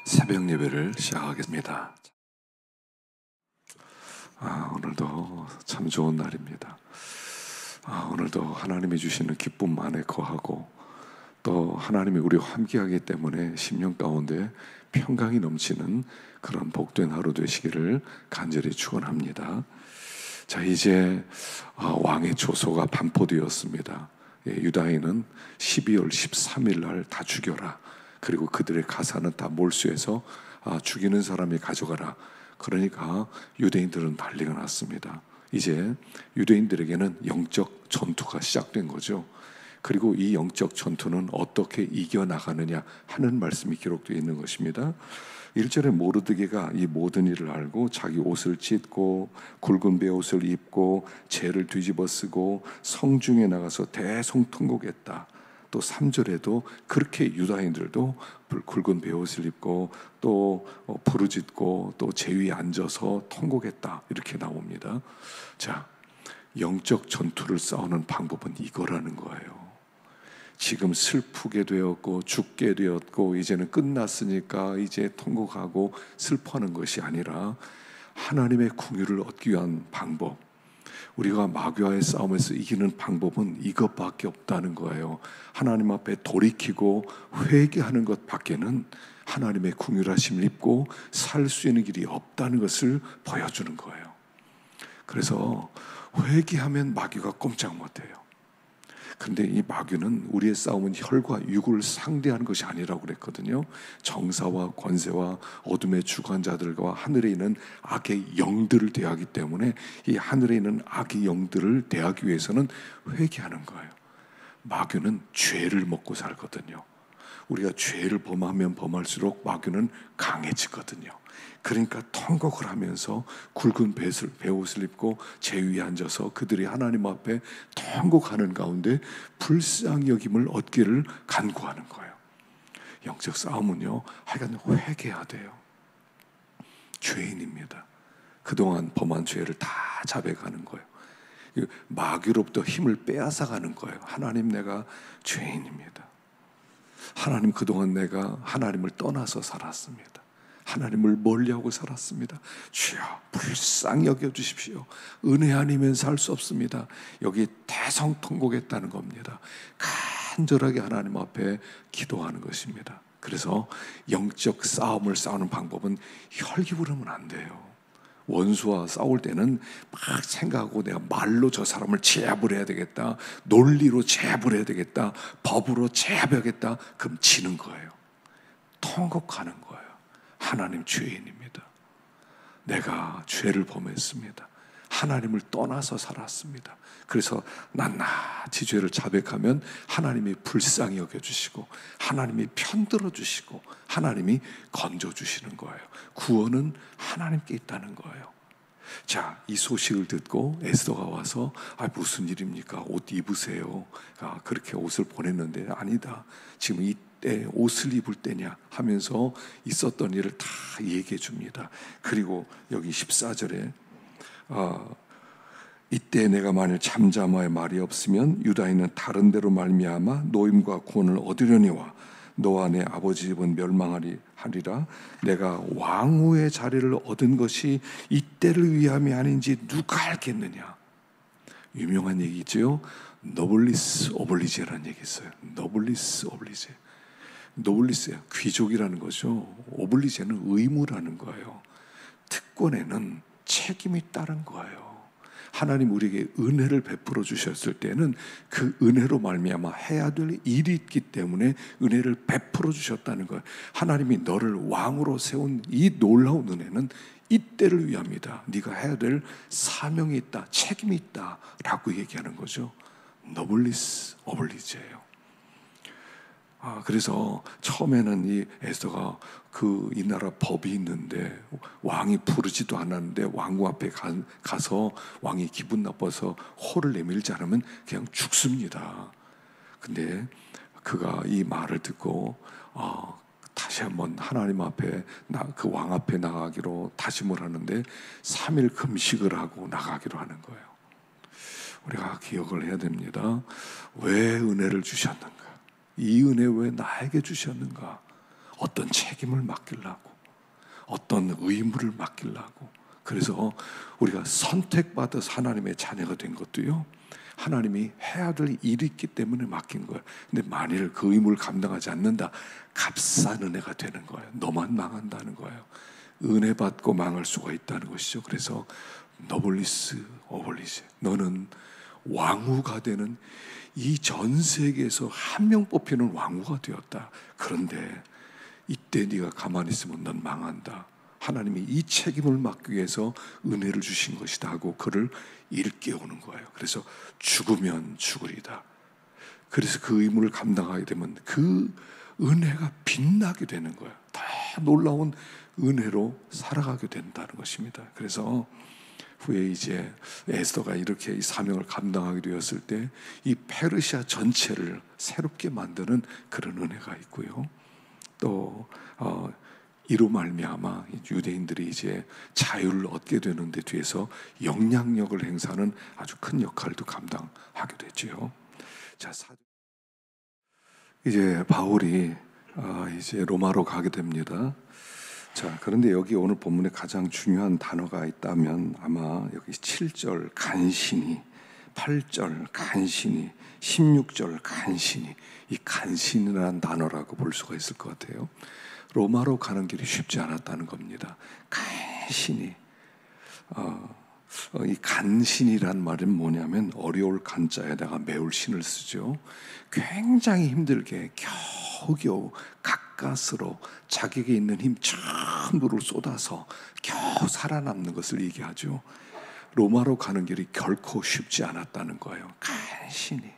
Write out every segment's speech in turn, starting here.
새벽 예배를 시작하겠습니다. 오늘도 참 좋은 날입니다. 오늘도 하나님이 주시는 기쁨 안에 거하고 또 하나님이 우리와 함께하기 때문에 심령 가운데 평강이 넘치는 그런 복된 하루 되시기를 간절히 축원합니다. 자, 이제 왕의 조소가 반포되었습니다. 유다인은 12월 13일 날 다 죽여라. 그리고 그들의 가사는 다 몰수해서 죽이는 사람이 가져가라. 그러니까 유대인들은 난리가 났습니다. 이제 유대인들에게는 영적 전투가 시작된 거죠. 그리고 이 영적 전투는 어떻게 이겨나가느냐 하는 말씀이 기록되어 있는 것입니다. 1절에 모르드게가 이 모든 일을 알고 자기 옷을 찢고 굵은 베옷을 입고 재를 뒤집어 쓰고 성중에 나가서 대성통곡했다. 또 3절에도 그렇게 유다인들도 굵은 베옷을 입고 또 부르짖고 또 제 위에 앉아서 통곡했다. 이렇게 나옵니다. 자, 영적 전투를 싸우는 방법은 이거라는 거예요. 지금 슬프게 되었고 죽게 되었고 이제는 끝났으니까 이제 통곡하고 슬퍼하는 것이 아니라 하나님의 긍휼을 얻기 위한 방법, 우리가 마귀와의 싸움에서 이기는 방법은 이것밖에 없다는 거예요. 하나님 앞에 돌이키고 회개하는 것 밖에는 하나님의 긍휼하심을 입고 살 수 있는 길이 없다는 것을 보여주는 거예요. 그래서 회개하면 마귀가 꼼짝 못해요. 그런데 이 마귀는 우리의 싸움은 혈과 육을 상대하는 것이 아니라고 그랬거든요. 정사와 권세와 어둠의 주관자들과 하늘에 있는 악의 영들을 대하기 때문에 이 하늘에 있는 악의 영들을 대하기 위해서는 회개하는 거예요. 마귀는 죄를 먹고 살거든요. 우리가 죄를 범하면 범할수록 마귀는 강해지거든요. 그러니까 통곡을 하면서 굵은 베옷을 입고 제 위에 앉아서 그들이 하나님 앞에 통곡하는 가운데 불쌍히 여김을 얻기를 간구하는 거예요. 영적 싸움은요, 하여간 회개해야 돼요. 죄인입니다. 그동안 범한 죄를 다 자백하는 거예요. 마귀로부터 힘을 빼앗아가는 거예요. 하나님, 내가 죄인입니다. 하나님, 그동안 내가 하나님을 떠나서 살았습니다. 하나님을 멀리하고 살았습니다. 주여 불쌍히 여겨주십시오. 은혜 아니면 살 수 없습니다. 여기 대성통곡했다는 겁니다. 간절하게 하나님 앞에 기도하는 것입니다. 그래서 영적 싸움을 싸우는 방법은 혈기부르면 안 돼요. 원수와 싸울 때는 막 생각하고 내가 말로 저 사람을 제압을 해야 되겠다, 논리로 제압을 해야 되겠다, 법으로 제압해야겠다. 그럼 지는 거예요. 통곡하는 거예요. 하나님, 죄인입니다. 내가 죄를 범했습니다. 하나님을 떠나서 살았습니다. 그래서 낱낱이 죄를 자백하면 하나님이 불쌍히 여겨주시고 하나님이 편들어 주시고 하나님이 건져주시는 거예요. 구원은 하나님께 있다는 거예요. 자, 이 소식을 듣고 에스더가 와서 무슨 일입니까? 옷 입으세요. 그렇게 옷을 보냈는데 아니다. 지금 이때 옷을 입을 때냐 하면서 있었던 일을 다 얘기해 줍니다. 그리고 여기 14절에 이때 내가 만일 잠잠하여 말이 없으면 유다인은 다른 데로 말미암아 노임과 구원을 얻으려니와 너와 내 아버지 집은 멸망하리라. 내가 왕후의 자리를 얻은 것이 이때를 위함이 아닌지 누가 알겠느냐. 유명한 얘기죠. 노블리스 오블리제라는 얘기 있어요. 노블리스 오블리제. 노블리스야 귀족이라는 거죠. 오블리제는 의무라는 거예요. 특권에는 책임이 따른 거예요. 하나님 우리에게 은혜를 베풀어 주셨을 때는 그 은혜로 말미암아 해야 될 일이 있기 때문에 은혜를 베풀어 주셨다는 거예요. 하나님이 너를 왕으로 세운 이 놀라운 은혜는 이때를 위함이다. 네가 해야 될 사명이 있다, 책임이 있다 라고 얘기하는 거죠. 노블리스 오블리제예요. 그래서 처음에는 이 에스더가 이 나라 법이 있는데 왕이 부르지도 않았는데 왕궁 앞에 가서 왕이 기분 나빠서 호를 내밀지 않으면 그냥 죽습니다. 근데 그가 이 말을 듣고 다시 한번 하나님 앞에 그 왕 앞에 나가기로 다짐을 하는데 3일 금식을 하고 나가기로 하는 거예요. 우리가 기억을 해야 됩니다. 왜 은혜를 주셨는가? 이 은혜 왜 나에게 주셨는가? 어떤 책임을 맡기려고, 어떤 의무를 맡기려고. 그래서 우리가 선택받아서 하나님의 자녀가 된 것도요, 하나님이 해야 될 일이 있기 때문에 맡긴 거예요. 근데 만일 그 의무를 감당하지 않는다, 값싼 은혜가 되는 거예요. 너만 망한다는 거예요. 은혜 받고 망할 수가 있다는 것이죠. 그래서 너블리스 오블리스, 너는 왕후가 되는, 이 전 세계에서 한 명 뽑히는 왕후가 되었다. 그런데 이때 네가 가만히 있으면 넌 망한다. 하나님이 이 책임을 맡기 위해서 은혜를 주신 것이다 하고 그를 일깨우는 거예요. 그래서 죽으면 죽으리다. 그래서 그 의무를 감당하게 되면 그 은혜가 빛나게 되는 거예요. 다 놀라운 은혜로 살아가게 된다는 것입니다. 그래서 후에 이제 에스더가 이렇게 이 사명을 감당하게 되었을 때 이 페르시아 전체를 새롭게 만드는 그런 은혜가 있고요. 또 이로 말미암아 유대인들이 이제 자유를 얻게 되는데 뒤에서 영향력을 행사하는 아주 큰 역할도 감당하게 됐죠. 자, 이제 바울이 이제 로마로 가게 됩니다. 자, 그런데 여기 오늘 본문에 가장 중요한 단어가 있다면 아마 여기 7절 간신히, 8절 간신히, 16절 간신히, 이 간신이라는 단어라고 볼 수가 있을 것 같아요. 로마로 가는 길이 쉽지 않았다는 겁니다. 간신히. 이 간신이란 말은 뭐냐면 어려울 간자에다가 매울 신을 쓰죠. 굉장히 힘들게 겨우겨우 가까스로 자기에게 있는 힘 전부를 쏟아서 겨우 살아남는 것을 얘기하죠. 로마로 가는 길이 결코 쉽지 않았다는 거예요. 간신히.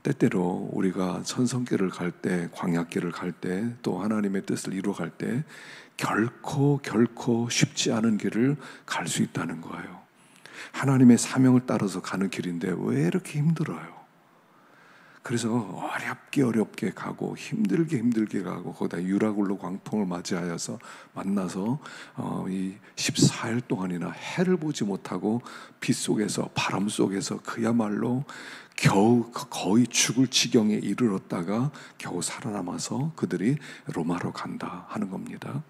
때때로 우리가 천성길을 갈 때, 광야길을 갈 때, 또 하나님의 뜻을 이루어갈 때 결코 쉽지 않은 길을 갈 수 있다는 거예요. 하나님의 사명을 따라서 가는 길인데 왜 이렇게 힘들어요? 그래서 어렵게 가고 힘들게 가고 거기다 유라굴로 광풍을 맞이하여서 만나서 이 14일 동안이나 해를 보지 못하고 빛 속에서 바람 속에서 그야말로 겨우 거의 죽을 지경에 이르렀다가 겨우 살아남아서 그들이 로마로 간다 하는 겁니다.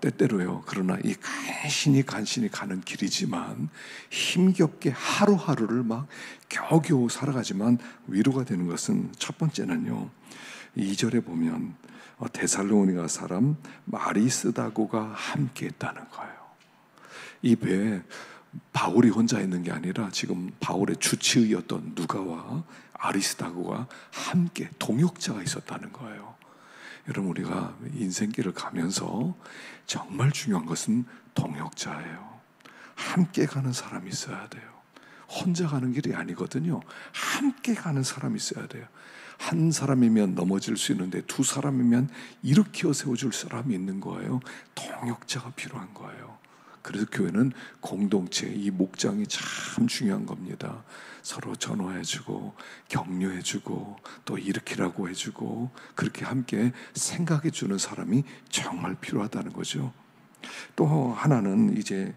때때로요. 그러나 이 간신히 가는 길이지만 힘겹게 하루하루를 막 겨우겨우 살아가지만 위로가 되는 것은 첫 번째는요. 2절에 보면 데살로니가 사람 마리스다고가 함께 했다는 거예요. 이 배에 바울이 혼자 있는 게 아니라 지금 바울의 주치의였던 누가와 아리스다고가 함께 동역자가 있었다는 거예요. 여러분, 우리가 인생길을 가면서 정말 중요한 것은 동역자예요. 함께 가는 사람이 있어야 돼요. 혼자 가는 길이 아니거든요. 함께 가는 사람이 있어야 돼요. 한 사람이면 넘어질 수 있는데 두 사람이면 일으켜 세워줄 사람이 있는 거예요. 동역자가 필요한 거예요. 그래서 교회는 공동체, 이 목장이 참 중요한 겁니다. 서로 전화해주고 격려해주고 또 일으키라고 해주고 그렇게 함께 생각해주는 사람이 정말 필요하다는 거죠. 또 하나는 이제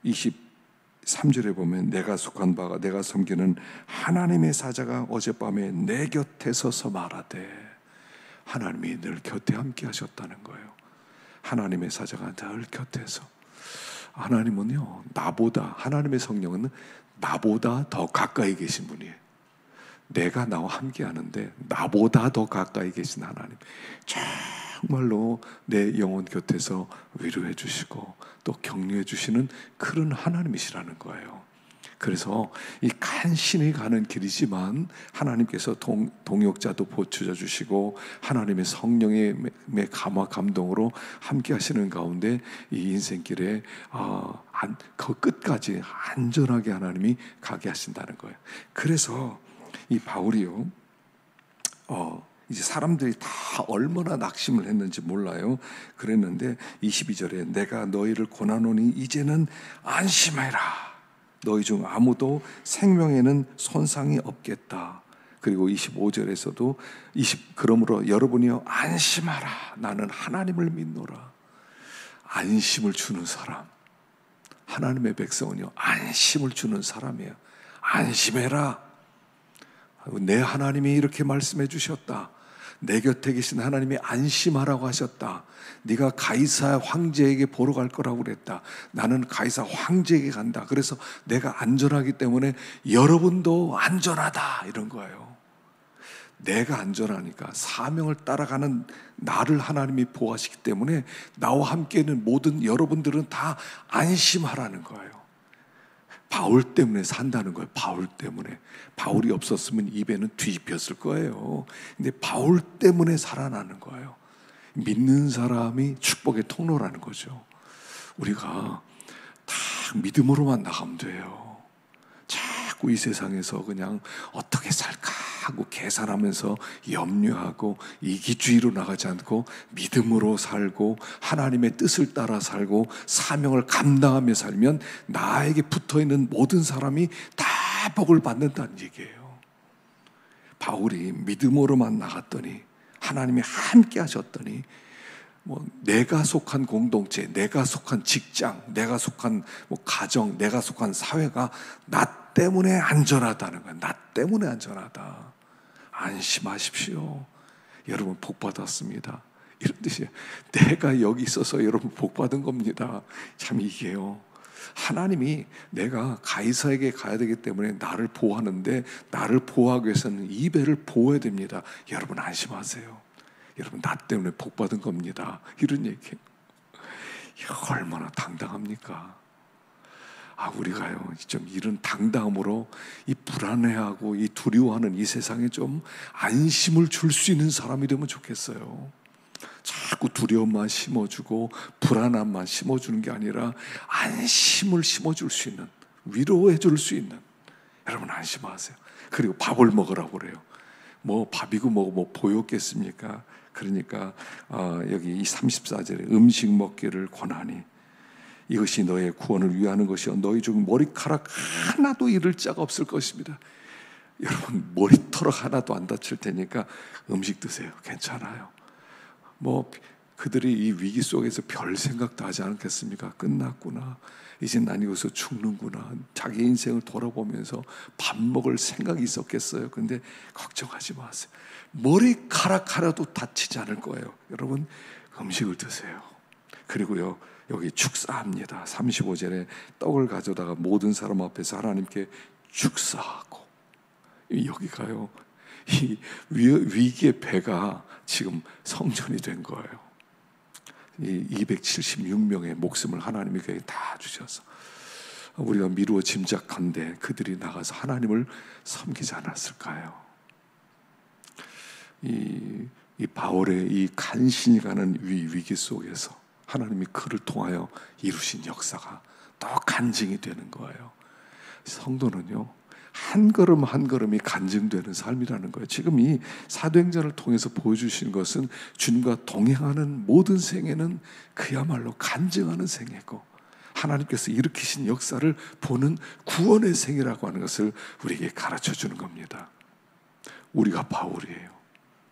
23절에 보면 내가 속한 바가 내가 섬기는 하나님의 사자가 어젯밤에 내 곁에 서서 말하되, 하나님이 늘 곁에 함께 하셨다는 거예요. 하나님의 사자가 늘 곁에서. 하나님은요, 나보다, 하나님의 성령은 나보다 더 가까이 계신 분이에요. 내가 나와 함께 하는데 나보다 더 가까이 계신 하나님, 정말로 내 영혼 곁에서 위로해 주시고 또 격려해 주시는 그런 하나님이시라는 거예요. 그래서 이 간신히 가는 길이지만 하나님께서 동역자도 보초해 주시고 하나님의 성령의 감화 감동으로 함께 하시는 가운데 이 인생길에 그 끝까지 안전하게 하나님이 가게 하신다는 거예요. 그래서 이 바울이요, 이제 사람들이 다 얼마나 낙심을 했는지 몰라요. 그랬는데 22절에 내가 너희를 권하노니 이제는 안심해라. 너희 중 아무도 생명에는 손상이 없겠다. 그리고 25절에서도 그러므로 여러분이요 안심하라. 나는 하나님을 믿노라. 안심을 주는 사람, 하나님의 백성은요 안심을 주는 사람이에요. 안심해라. 내 하나님이 이렇게 말씀해 주셨다. 내 곁에 계신 하나님이 안심하라고 하셨다. 네가 가이사 황제에게 보러 갈 거라고 그랬다. 나는 가이사 황제에게 간다. 그래서 내가 안전하기 때문에 여러분도 안전하다, 이런 거예요. 내가 안전하니까, 사명을 따라가는 나를 하나님이 보호하시기 때문에 나와 함께 있는 모든 여러분들은 다 안심하라는 거예요. 바울 때문에 산다는 거예요. 바울 때문에. 바울이 없었으면 입에는 뒤집혔을 거예요. 근데 바울 때문에 살아나는 거예요. 믿는 사람이 축복의 통로라는 거죠. 우리가 다 믿음으로만 나가면 돼요. 자꾸 이 세상에서 그냥 어떻게 살까 하고 계산하면서 염려하고 이기주의로 나가지 않고 믿음으로 살고 하나님의 뜻을 따라 살고 사명을 감당하며 살면 나에게 붙어있는 모든 사람이 다 복을 받는다는 얘기예요. 바울이 믿음으로만 나갔더니 하나님이 함께 하셨더니 내가 속한 공동체, 내가 속한 직장, 내가 속한 가정, 내가 속한 사회가 나 때문에 안전하다는 거야. 나 때문에 안전하다. 안심하십시오. 여러분 복 받았습니다. 이런 뜻이에요. 내가 여기 있어서 여러분 복 받은 겁니다. 참 이게요. 하나님이 내가 가이사에게 가야 되기 때문에 나를 보호하는데, 나를 보호하기 위해서는 이 배를 보호해야 됩니다. 여러분 안심하세요. 여러분 나 때문에 복 받은 겁니다. 이런 얘기예요. 얼마나 당당합니까? 우리가요, 좀 이런 당당함으로 이 불안해하고 이 두려워하는 이 세상에 좀 안심을 줄 수 있는 사람이 되면 좋겠어요. 자꾸 두려움만 심어주고 불안함만 심어주는 게 아니라 안심을 심어줄 수 있는, 위로해 줄 수 있는, 여러분 안심하세요. 그리고 밥을 먹으라고 그래요. 밥이고 뭐고 보였겠습니까? 그러니까 여기 이 34절에 음식 먹기를 권하니 이것이 너의 구원을 위하는 것이요 너희 중 머리카락 하나도 잃을 자가 없을 것입니다. 여러분 머리털 하나도 안 다칠 테니까 음식 드세요. 괜찮아요. 그들이 이 위기 속에서 별 생각도 하지 않겠습니까? 끝났구나, 이제 난 이것서 죽는구나. 자기 인생을 돌아보면서 밥 먹을 생각이 있었겠어요. 근데 걱정하지 마세요. 머리카락 하나도 다치지 않을 거예요. 여러분 음식을 드세요. 그리고요, 여기 축사합니다. 35절에 떡을 가져다가 모든 사람 앞에서 하나님께 축사하고, 여기가요, 이 위기의 배가 지금 성전이 된 거예요. 이 276명의 목숨을 하나님이 그에게 다 주셔서 우리가 미루어 짐작한데 그들이 나가서 하나님을 섬기지 않았을까요? 이 바울의 이 간신히 가는 위기 속에서 하나님이 그를 통하여 이루신 역사가 또 간증이 되는 거예요. 성도는요, 한 걸음 한 걸음이 간증되는 삶이라는 거예요. 지금 이 사도행전을 통해서 보여주신 것은 주님과 동행하는 모든 생애는 그야말로 간증하는 생애고, 하나님께서 일으키신 역사를 보는 구원의 생애라고 하는 것을 우리에게 가르쳐 주는 겁니다. 우리가 바울이에요.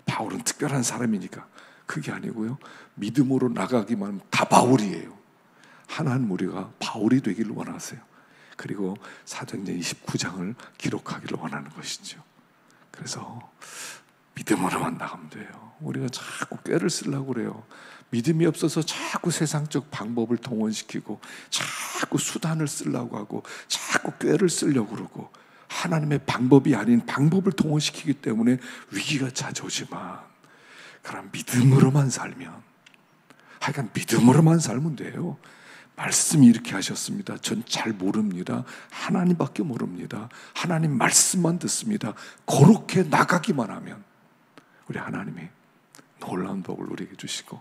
바울은 특별한 사람이니까 그게 아니고요, 믿음으로 나가기만 하면 다 바울이에요. 하나님 우리가 바울이 되기를 원하세요. 그리고 사도행전 29장을 기록하기를 원하는 것이죠. 그래서 믿음으로만 나가면 돼요. 우리가 자꾸 꾀를 쓰려고 그래요. 믿음이 없어서 자꾸 세상적 방법을 동원시키고 자꾸 수단을 쓰려고 하고 자꾸 꾀를 쓰려고 그러고, 하나님의 방법이 아닌 방법을 동원시키기 때문에 위기가 찾아오지만, 그럼 믿음으로만 살면, 하여간 믿음으로만 살면 돼요. 말씀이 이렇게 하셨습니다. 전 잘 모릅니다. 하나님밖에 모릅니다. 하나님 말씀만 듣습니다. 그렇게 나가기만 하면 우리 하나님이 놀라운 복을 우리에게 주시고,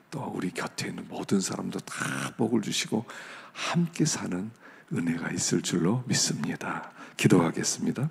또 우리 곁에 있는 모든 사람도 다 복을 주시고 함께 사는 은혜가 있을 줄로 믿습니다. 기도하겠습니다.